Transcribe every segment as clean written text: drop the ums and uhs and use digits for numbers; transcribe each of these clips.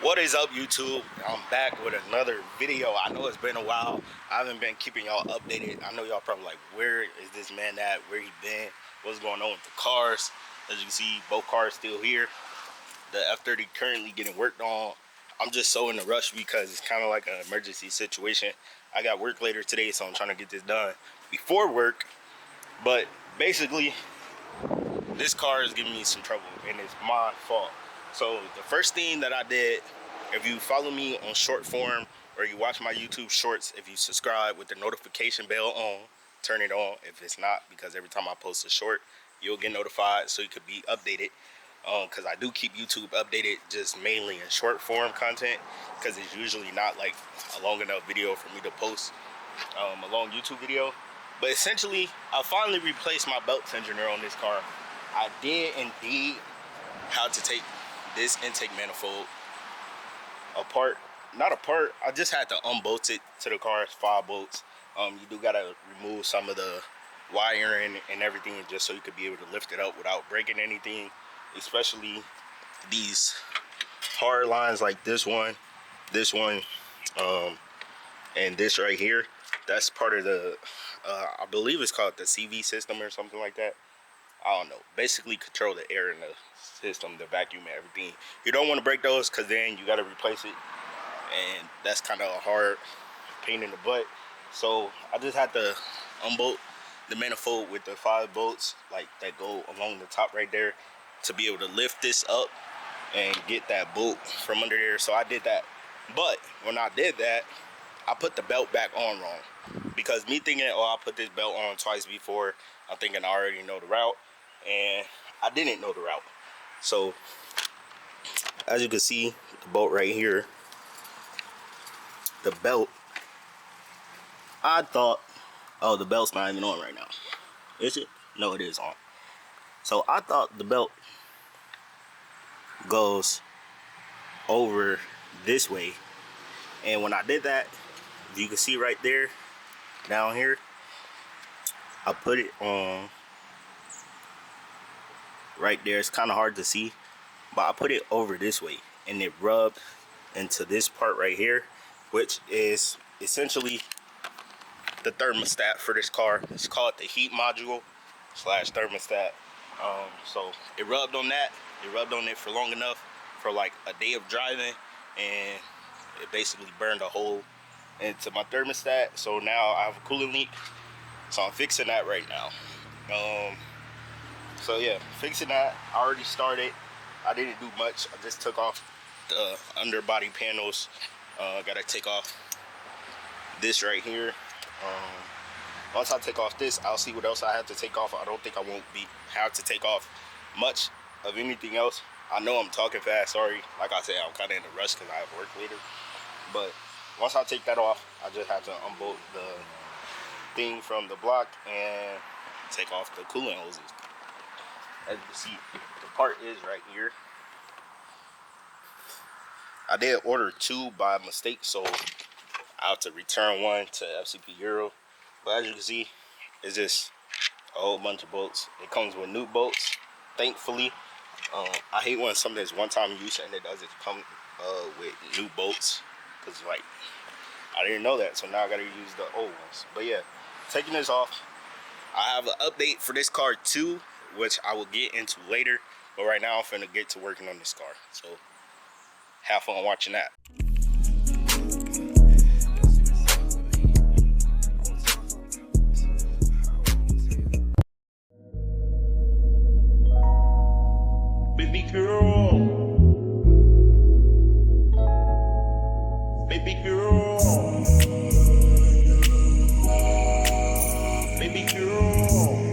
What is up, YouTube? I'm back with another video. I know it's been a while. I haven't been keeping y'all updated. I know y'all probably like, where is this man at? Where he been? What's going on with the cars? As you can see, both cars still here. The F30 currently getting worked on. I'm just so in a rush because it's kind of like an emergency situation. I got work later today, so I'm trying to get this done before work. But basically, this car is giving me some trouble and it's my fault. So the first thing that I did, if you follow me on short form or you watch my YouTube shorts, if you subscribe with the notification bell on, turn it on. If it's not, because every time I post a short, you'll get notified so you could be updated. Because I do keep YouTube updated just mainly in short form content, because it's usually not like a long enough video for me to post a long YouTube video. But essentially, I finally replaced my belt tensioner on this car. I did indeed have to take this intake manifold apart. Not apart, I just had to unbolt it to the car. It's 5 bolts. You do gotta remove some of the wiring and everything just so you could be able to lift it up without breaking anything, especially these hard lines like this one, and this right here. That's part of the I believe it's called the CV system or something like that. I don't know. Basically control the air in the system, the vacuum and everything. You don't want to break those, because then you got to replace it, and that's kind of a hard pain in the butt. So I just had to unbolt the manifold with the 5 bolts like that go along the top right there to be able to lift this up and get that bolt from under there. So I did that. But when I did that, I put the belt back on wrong, because me thinking, oh, I put this belt on twice before, I'm thinking I already know the route, and I didn't know the route. So as you can see, the bolt right here, the belt, I thought, oh, the belt's not even on right now. Is it? No, it is on. So I thought the belt goes over this way, and when I did that, you can see right there down here, I put it on right there. It's kind of hard to see, but I put it over this way, and it rubbed into this part right here, which is essentially the thermostat for this car. It's called the heat module slash thermostat. So it rubbed on that. It rubbed on it for long enough for like a day of driving, and it basically burned a hole into my thermostat. So now I have a coolant leak, so I'm fixing that right now. So yeah, fixing that. I already started. I didn't do much. I just took off the underbody panels. Gotta take off this right here. Once I take off this, I'll see what else I have to take off. I don't think I won't have to take off much of anything else. I know I'm talking fast, sorry. Like I said, I'm kind of in a rush because I have work later. But once I take that off, I just have to unbolt the thing from the block and take off the coolant hoses. As you can see, the part is right here. I did order 2 by mistake, so I have to return one to FCP Euro. But as you can see, it's just a whole bunch of bolts. It comes with new bolts, thankfully. I hate when something is one-time use and it doesn't come with new bolts, because like I didn't know that, so now I gotta use the old ones. But yeah, taking this off, I have an update for this car too, which I will get into later. But right now I'm finna get to working on this car, so have fun watching that. Baby girl, baby girl, baby girl,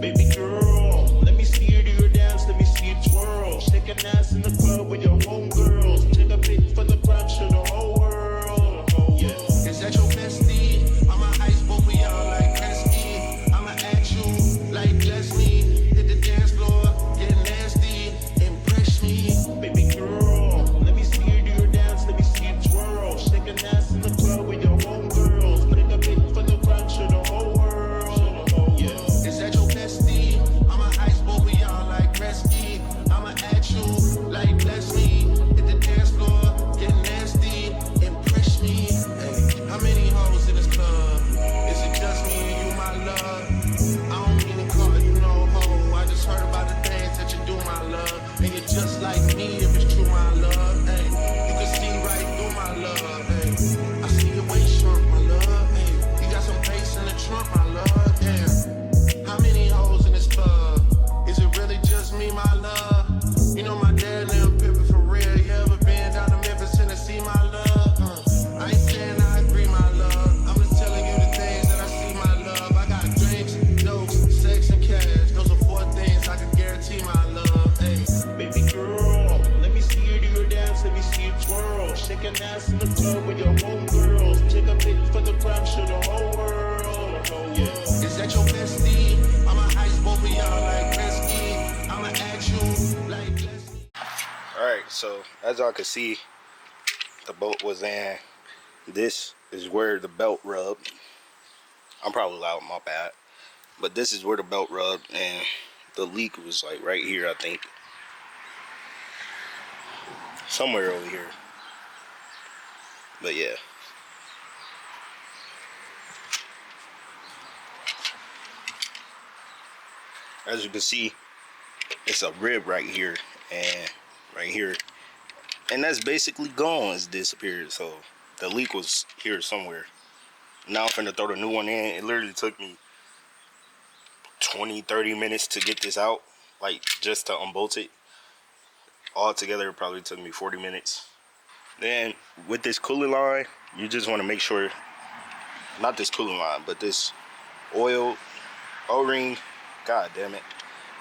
baby girl, let me see you do your dance, let me see you shaking ass in the club with your homegirls. Take a pic for the gram, show the whole world. Yeah. Is that your bestie? I'ma ice both of y'all like Gretzky. I'ma ask you like Leslie. Alright, so as y'all can see, the bolt was in. This is where the belt rubbed. I'm probably loud, my bad. But this is where the belt rubbed, and the leak was like right here, I think. Somewhere over here. But yeah. As you can see, it's a rib right here and right here. And that's basically gone. It's disappeared. So the leak was here somewhere. Now I'm finna throw the new one in. It literally took me 20-30 minutes to get this out, like just to unbolt it. Altogether it probably took me 40 minutes. Then with this cooling line, you just want to make sure, not this cooling line, but this oil O-ring, god damn it,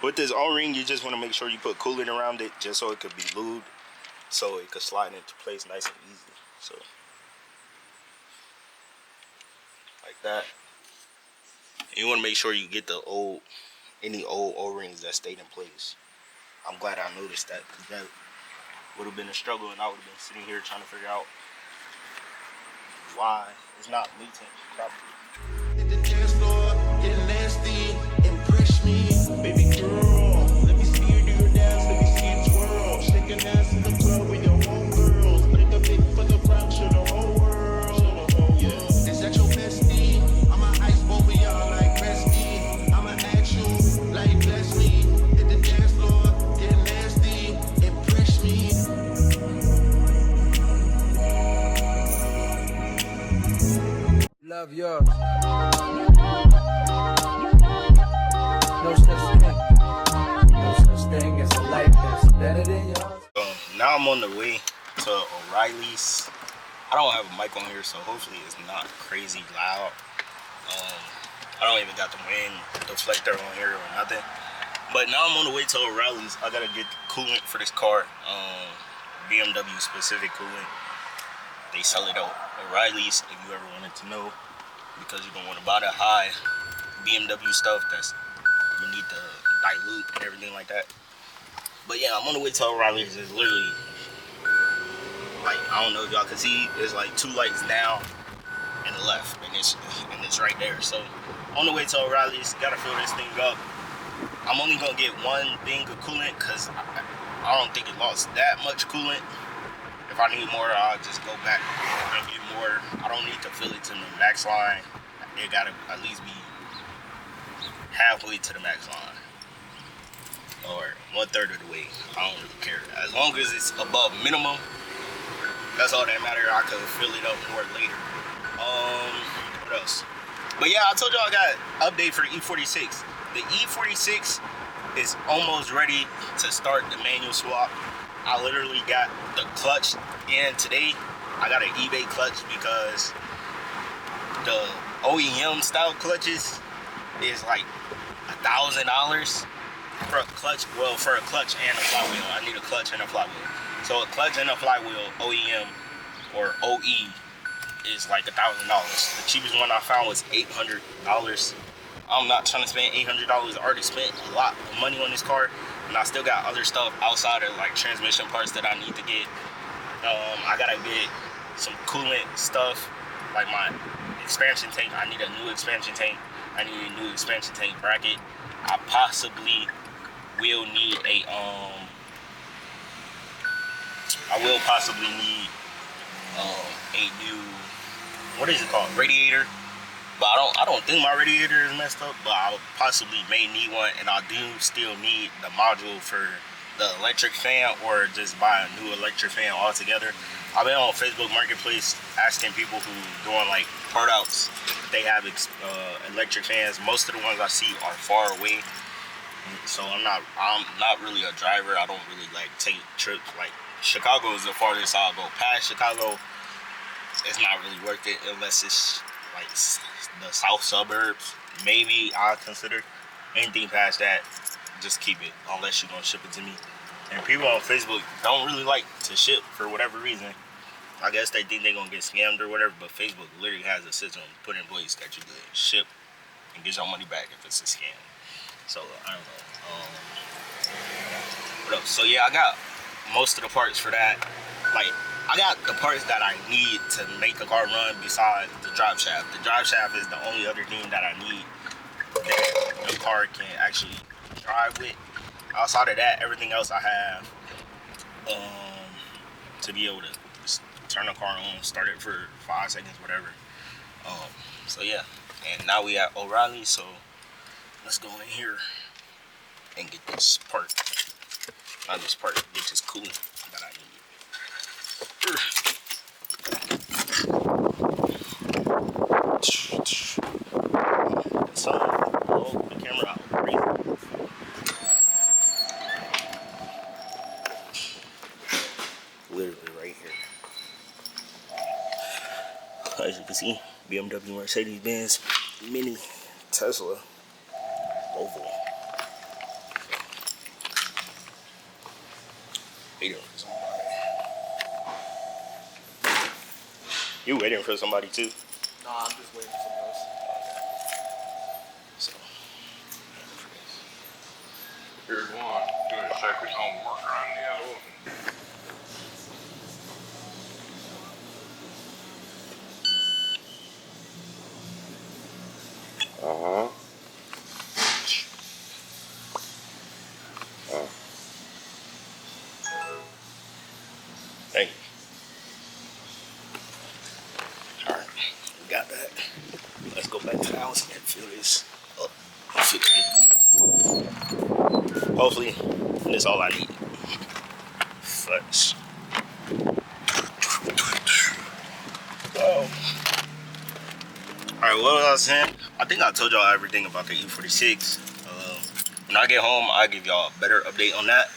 with this O-ring you just want to make sure you put coolant around it just so it could be lubed, so it could slide into place nice and easy. So like that. You want to make sure you get the any old O-rings that stayed in place. I'm glad I noticed that, because that would have been a struggle and I would have been sitting here trying to figure out why it's not maintained properly. Hit the dance floor, get nasty, impress me, baby girl. Let me see you do your dance, let me see you twirl. Shaking ass in the club with your homegirls. Take a pic for the gram, show the whole world. Yeah. Is that your bestie? I'ma ice both of y'all like Gretzky. I'ma ask you like Leslie. Hit the dance floor, get nasty, impress me. Love yours. No such thing. No such thing as a life that's better than yours. Now I'm on the way to O'Reilly's. I don't have a mic on here, so hopefully it's not crazy loud. I don't even got the wind deflector on here or nothing. But now I'm on the way to O'Reilly's. I gotta get coolant for this car. BMW specific coolant. They sell it at O'Reilly's if you ever wanted to know, because you're gonna want to buy the high BMW stuff that's you need to dilute and everything like that. But yeah, I'm on the way to O'Reilly's. It's literally like, I don't know if y'all can see, it's like 2 lights down and the left, and it's right there. So on the way to O'Reilly's, gotta fill this thing up. I'm only gonna get one thing of coolant because I don't think it lost that much coolant. If I need more, I'll just go back and get more. I don't need to fill it to the max line. It gotta at least be halfway to the max line, or 1/3 of the way. I don't really care. As long as it's above minimum, that's all that matters. I could fill it up more later. What else? But yeah, I told y'all I got an update for the E46. The E46 is almost ready to start the manual swap. I literally got the clutch in today. I got an eBay clutch because the OEM style clutches is like $1,000 for a clutch. Well, for a clutch and a flywheel, I need a clutch and a flywheel. So a clutch and a flywheel OEM or OE is like $1,000. The cheapest one I found was $800. I'm not trying to spend $800. I already spent a lot of money on this car, and I still got other stuff outside of like transmission parts that I need to get. I gotta get some coolant stuff, like my expansion tank. I need a new expansion tank. I need a new expansion tank bracket. I possibly will need a a new, what is it called, radiator. But I don't think my radiator is messed up, but I possibly may need one, and I do still need the module for the electric fan, or just buy a new electric fan altogether. I've been on Facebook Marketplace asking people who doing like part outs. They have electric fans. Most of the ones I see are far away, so I'm not really a driver. I don't really like take trips. Like Chicago is the farthest I'll go. Past Chicago, it's not really worth it unless it's like the south suburbs. Maybe I'll consider. Anything past that, just keep it, unless you're gonna ship it to me. And people on Facebook don't really like to ship for whatever reason. I guess they think they're gonna get scammed or whatever, but Facebook literally has a system put in place that you could ship and get your money back if it's a scam. So I don't know. What else? So yeah, I got most of the parts for that. Like, I got the parts that I need to make the car run besides the drive shaft. The drive shaft is the only other thing that I need that the car can actually drive with. Outside of that, everything else I have to be able to just turn the car on, start it for 5 seconds, whatever. So yeah, and now we at O'Reilly, so let's go in here and get this part. Not this part, get this coolant that I need. So, blow the camera out. Literally right here. As you can see, BMW, Mercedes-Benz, Mini, Tesla, Volvo. Waiting for somebody. You waiting for somebody too? No, I'm just waiting for someone else. So, Here's one. Doing a second homework on the other one. Uh-huh. thank you. Alright, we got that. Let's go back to the house and fill this up. Hopefully, that's all I need. Flex. Oh. Alright, what was I saying? I think I told y'all everything about the E46. When I get home, I'll give y'all a better update on that.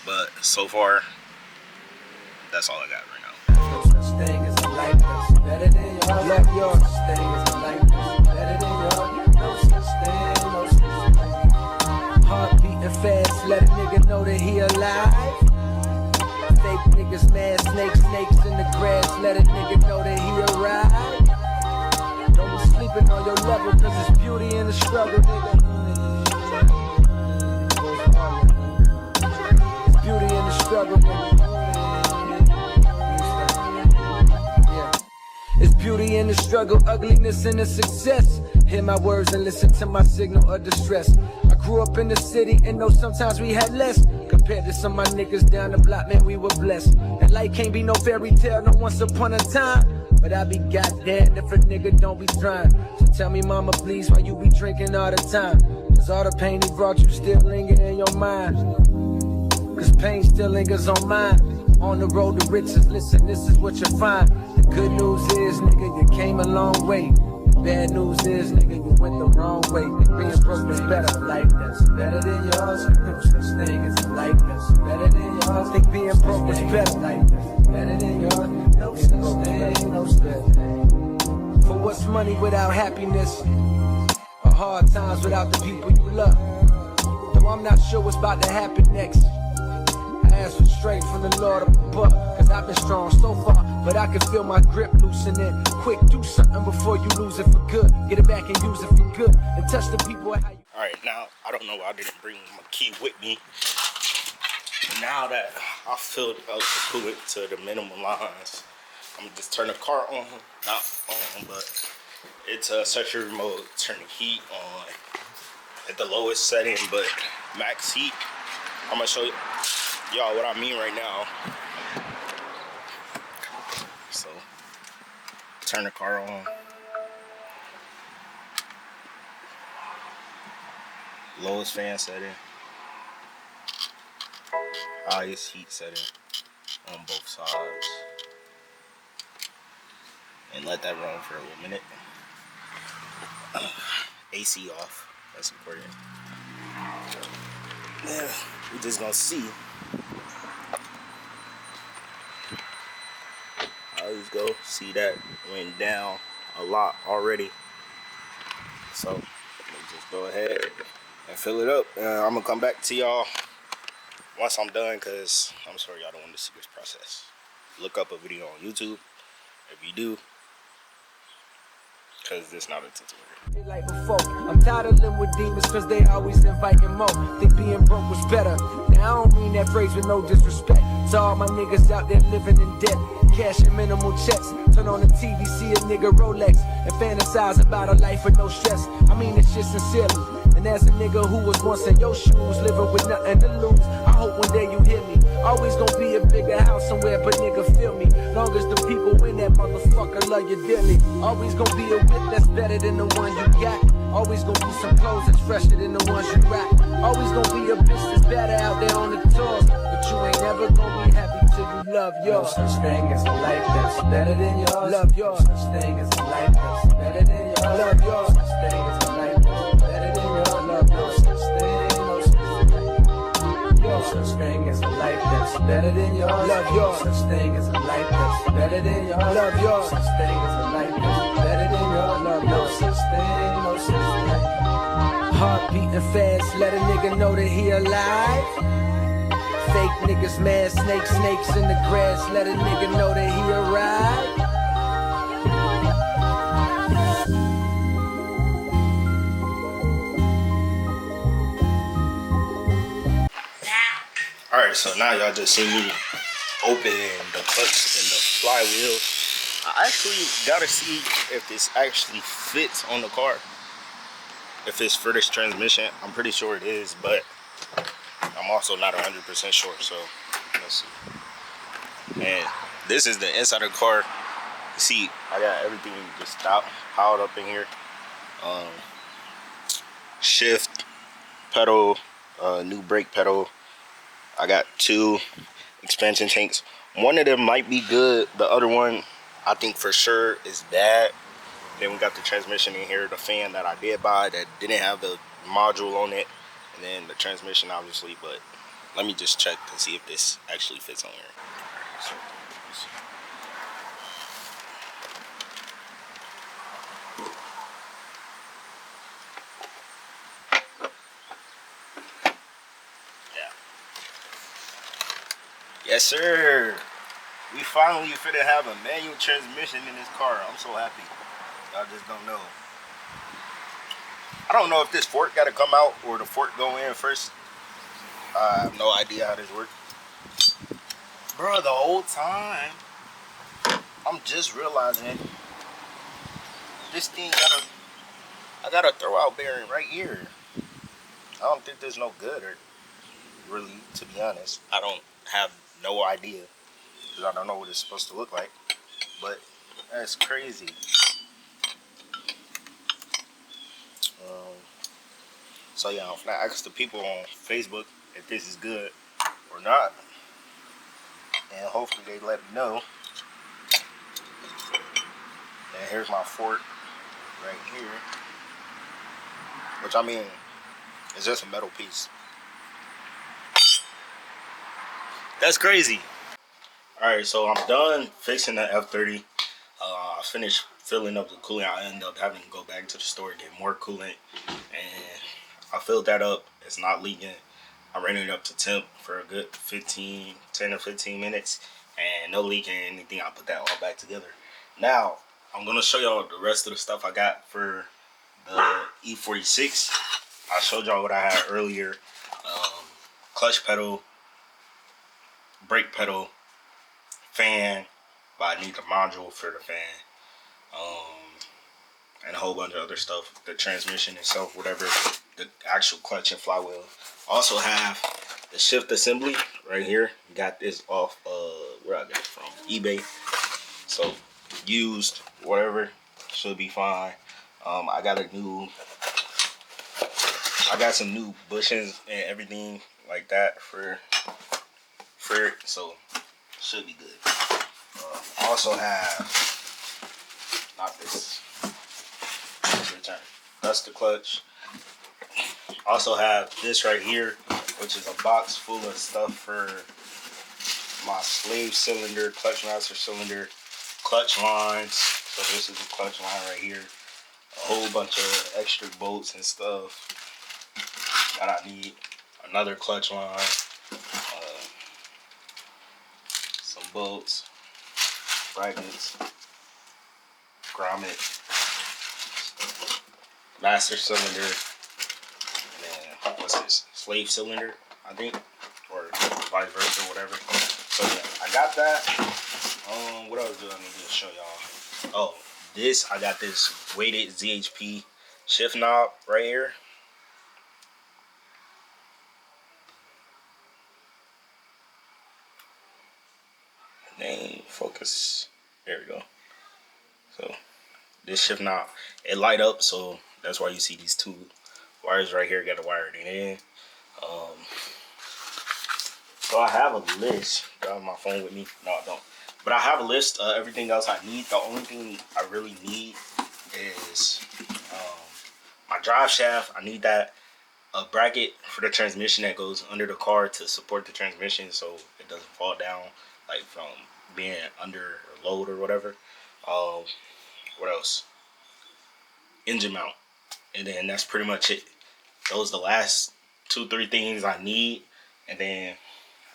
But so far, that's all I got right now. No such thing as a life that's better than yours. Love yours. No such thing as a life that's better than yours. No such thing, no such thing. Heart beating fast, let a nigga know that he alive. Fake niggas mad, snakes in the grass, let a nigga know that he arrived. Don't be sleeping on your level, cause it's beauty in the struggle, nigga. It's beauty in the struggle, nigga. It's beauty in the struggle, ugliness in the success. Hear my words and listen to my signal of distress. I grew up in the city and know sometimes we had less. Compared to some of my niggas down the block, man, we were blessed. And life can't be no fairy tale, no once upon a time. But I be goddamn if a nigga don't be trying. So tell me, mama, please, why you be drinking all the time? Cause all the pain he brought you still linger in your mind. Cause pain still lingers on mine. On the road to riches, listen, this is what you find. The good news is, nigga, you came a long way. The bad news is, nigga, you went the wrong way. Being broke is better, life that's better than yours. No such thing as a life that's better than yours. Think being broke is better, life that's better than yours. No such thing, no such thing. For what's money without happiness? Or hard times without the people you love? Though I'm not sure what's about to happen next. Ask for strength from the Lord above, cause I've been strong so far, but I can feel my grip loosening. Quick, do something before you lose it for good. Get it back and use it for good, and touch the people how you... Alright, now, I don't know why I didn't bring my key with me. Now that I filled up the coolant to the minimum lines, I'm gonna just turn the car on. Not on, but it's a sexual mode. Turn the heat on at the lowest setting, but max heat. I'm gonna show y'all what I mean right now. So, turn the car on. Lowest fan setting. Highest heat setting on both sides. And let that run for a little minute. AC off. That's important. Yeah, we're just gonna see. Let's go. See that went down a lot already. So let me just go ahead and fill it up. I'm gonna come back to y'all once I'm done, because I'm sorry y'all don't want to see this process. look up a video on YouTube. If you do, because it's not a tutorial. Like before, I'm tired of living with demons cause they always inviting more. Think being broke was better. Now I don't mean that phrase with no disrespect to all my niggas out there living in debt, cashing minimal checks. Turn on the TV, see a nigga Rolex, and fantasize about a life with no stress. I mean this shit sincerely. And as a nigga who was once in your shoes, living with nothing to lose, I hope one day you hear me. Always gonna be a bigger house somewhere, but nigga feel me. Long as the people in that motherfucker love you dearly. Always gonna be a whip that's better than the one you got. Always gonna be some clothes that's fresher than the ones you rock. Always gonna be a bitch that's better out there on the tours. But you ain't never gonna be happy till you love yours. No such thing as a life that's better than yours. Love yours. No such thing as a life that's better than yours. Love yours. No such thing as a life that's better than yours. Love no such thing, no such thing. No such thing as a life that's better than yours. Love yours. No such thing as a life that's better than yours. Love yours. No such thing as a life that's better than yours. Love no such thing, no such thing. Heart beating fast, let a nigga know that he alive. Fake niggas mad, snakes in the grass, let a nigga know that he arrived. Alright, so now y'all just see me opening the clutch and the flywheel. I actually gotta see if this actually fits on the car. If it's for this transmission, I'm pretty sure it is, but I'm also not 100% sure, so let's see. And this is the inside of the car. You see, I got everything just piled up in here. Shift pedal, new brake pedal. I got 2 expansion tanks. One of them might be good. The other one, I think for sure is bad. Then we got the transmission in here, the fan that I did buy that didn't have the module on it, and then the transmission obviously. But let me just check to see if this actually fits on here. So, yes, sir. We finally finna have a manual transmission in this car. I'm so happy. Y'all just don't know. I don't know if this fork gotta come out or the fork go in first. I have no idea how this works. Bro, the whole time, I'm just realizing this thing I got a throwout bearing right here. I don't think there's no good, or really, to be honest. I don't have no idea. I don't know what it's supposed to look like, but that's crazy. So yeah, I'm gonna ask the people on Facebook if this is good or not, and hopefully they let me know. And here's my fork right here, which I mean, it's just a metal piece. That's crazy. Alright, so I'm done fixing the F30. I finished filling up the coolant. I ended up having to go back to the store and get more coolant. And I filled that up. It's not leaking. I ran it up to temp for a good 10 or 15 minutes. And no leaking or anything. I put that all back together. Now, I'm going to show y'all the rest of the stuff I got for the E46. I showed y'all what I had earlier. Clutch pedal, brake pedal, fan, but I need the module for the fan, and a whole bunch of other stuff. The transmission itself, whatever, the actual clutch and flywheel. Also have the shift assembly right here. Got this off where I got it from, eBay. So used, whatever, should be fine. I got some new bushings and everything like that for it, so should be good. Also have, not this, return. That's the clutch. Also have this right here, which is a box full of stuff for my slave cylinder, clutch master cylinder, clutch lines. So this is the clutch line right here. A whole bunch of extra bolts and stuff that I need. Another clutch line, some bolts, fragments, grommet, master cylinder, and then what's this? Slave cylinder, I think, or vice versa, or whatever. So yeah, I got that. What else do I need to show y'all? Oh, this, I got this weighted ZHP shift knob right here. Name, focus, there we go. So this shift knob, it light up, so that's why you see these two wires right here. Got to wire it in. So I have a list. I have my phone with me. No, I don't. But I have a list of everything else I need. The only thing I really need is my drive shaft. I need that. A bracket for the transmission that goes under the car to support the transmission so it doesn't fall down, like from being under load or whatever. What else? Engine mount. And then that's pretty much it. Those are the last 2-3 things I need. And then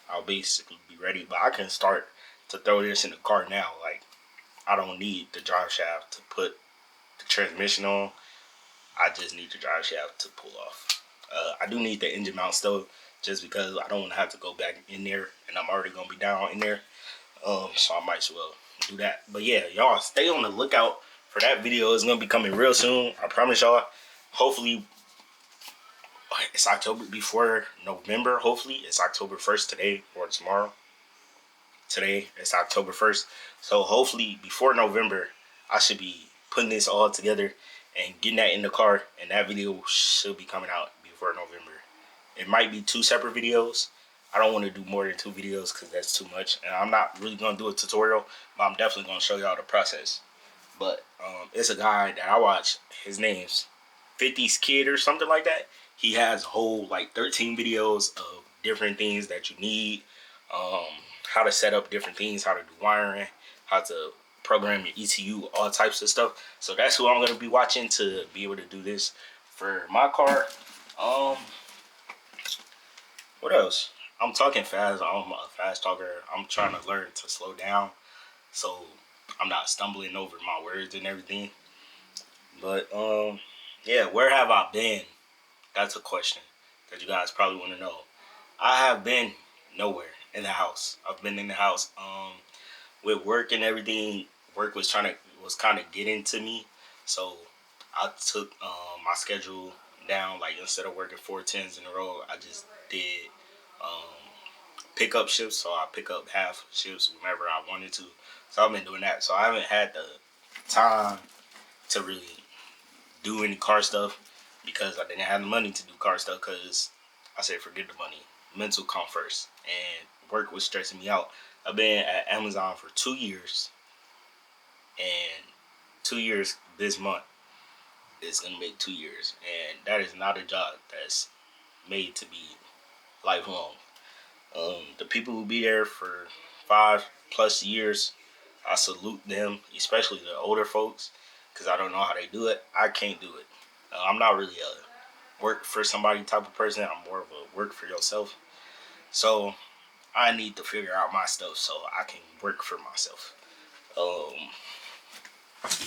I'll basically be ready. But I can start to throw this in the car now. Like, I don't need the drive shaft to put the transmission on. I just need the drive shaft to pull off. I do need the engine mount still, just because I don't want to have to go back in there, and I'm already going to be down in there. So I might as well do that. But yeah, y'all stay on the lookout for that video. It's going to be coming real soon. I promise y'all. Hopefully, it's October before November. Hopefully, it's October 1st today or tomorrow. Today, it's October 1st. So hopefully, before November, I should be putting this all together and getting that in the car. And that video should be coming out before November. It might be 2 separate videos. I don't want to do more than 2 videos because that's too much. And I'm not really going to do a tutorial, but I'm definitely going to show y'all the process. But it's a guy that I watch. His name's 50's Kid or something like that. He has whole like 13 videos of different things that you need. How to set up different things, how to do wiring, how to program your ECU, all types of stuff. So that's who I'm going to be watching to be able to do this for my car. What else? I'm talking fast. I'm a fast talker. I'm trying to learn to slow down so I'm not stumbling over my words and everything. But yeah, where have I been? That's a question that you guys probably want to know. I have been nowhere in the house. I've been in the house with work and everything. Work was kind of getting to me, so I took my schedule down. Like, instead of working 4 10s in a row, I just did pickup shifts. So I pick up half shifts whenever I wanted to. So I've been doing that. So I haven't had the time to really do any car stuff because I didn't have the money to do car stuff, because I said forget the money. Mental come first. And work was stressing me out. I've been at Amazon for 2 years. And 2 years this month is going to make 2 years. And that is not a job that's made to be lifelong. The people who be there for 5+ years, I salute them, especially the older folks, because I don't know how they do it. I can't do it. I'm not really a work for somebody type of person. I'm more of a work for yourself. So I need to figure out my stuff so I can work for myself.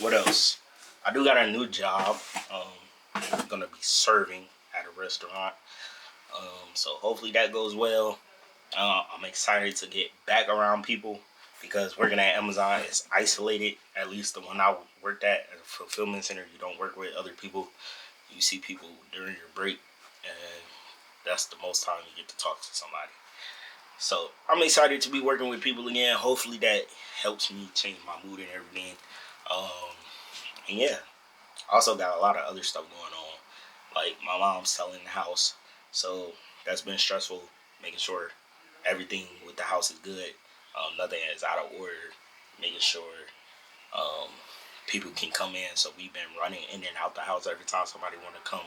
What else? I do got a new job. I'm gonna be serving at a restaurant. So hopefully that goes well. I'm excited to get back around people, because working at Amazon is isolated. At least the one I worked at a fulfillment center, you don't work with other people. You see people during your break, and that's the most time you get to talk to somebody. So I'm excited to be working with people again. Hopefully that helps me change my mood and everything. And yeah, also got a lot of other stuff going on. Like, my mom's selling the house, so that's been stressful, making sure everything with the house is good. Nothing is out of order. Making sure people can come in. So we've been running in and out the house every time somebody want to come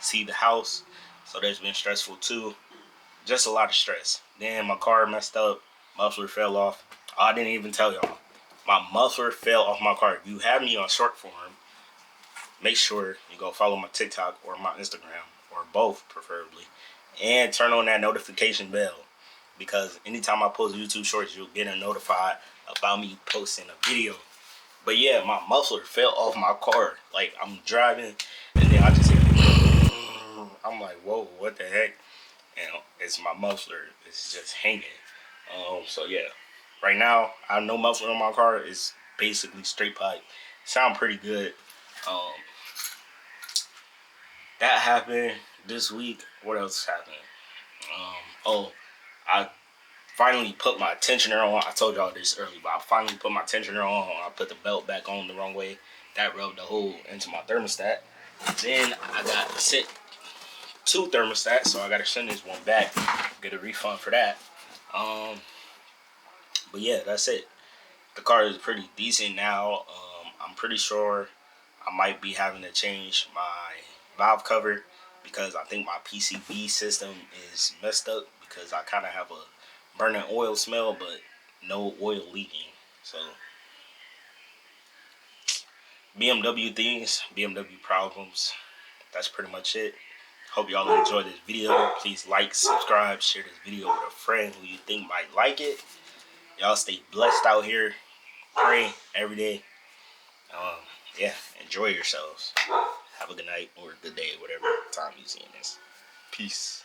see the house. So that's been stressful too. Just a lot of stress. Then my car messed up. Muffler fell off. Oh, I didn't even tell y'all. My muffler fell off my car. If you have me on short form, make sure you go follow my TikTok or my Instagram, or both preferably, and turn on that notification bell, because anytime I post YouTube shorts, you'll get notified about me posting a video. But yeah, my muffler fell off my car. Like, I'm driving, and then I just hear, I'm like, whoa, what the heck? And it's my muffler. It's just hanging. So yeah, right now I have no muffler on my car. It's basically straight pipe. Sound pretty good. That happened this week. What else happened? I finally put my tensioner on. I told y'all this earlier, but I finally put my tensioner on. I put the belt back on the wrong way. That rubbed the hole into my thermostat. Then I got sent 2 thermostats, so I got to send this one back, get a refund for that. But yeah, that's it. The car is pretty decent now. I'm pretty sure I might be having to change my valve cover because I think my PCB system is messed up because I kind of have a burning oil smell, but no oil leaking. So BMW things, BMW problems. That's pretty much it. Hope y'all enjoyed this video. Please like, subscribe, share this video with a friend who you think might like it. Y'all stay blessed out here. Pray every day. Yeah, enjoy yourselves. Have a good night or a good day, whatever time you seeing this. Peace.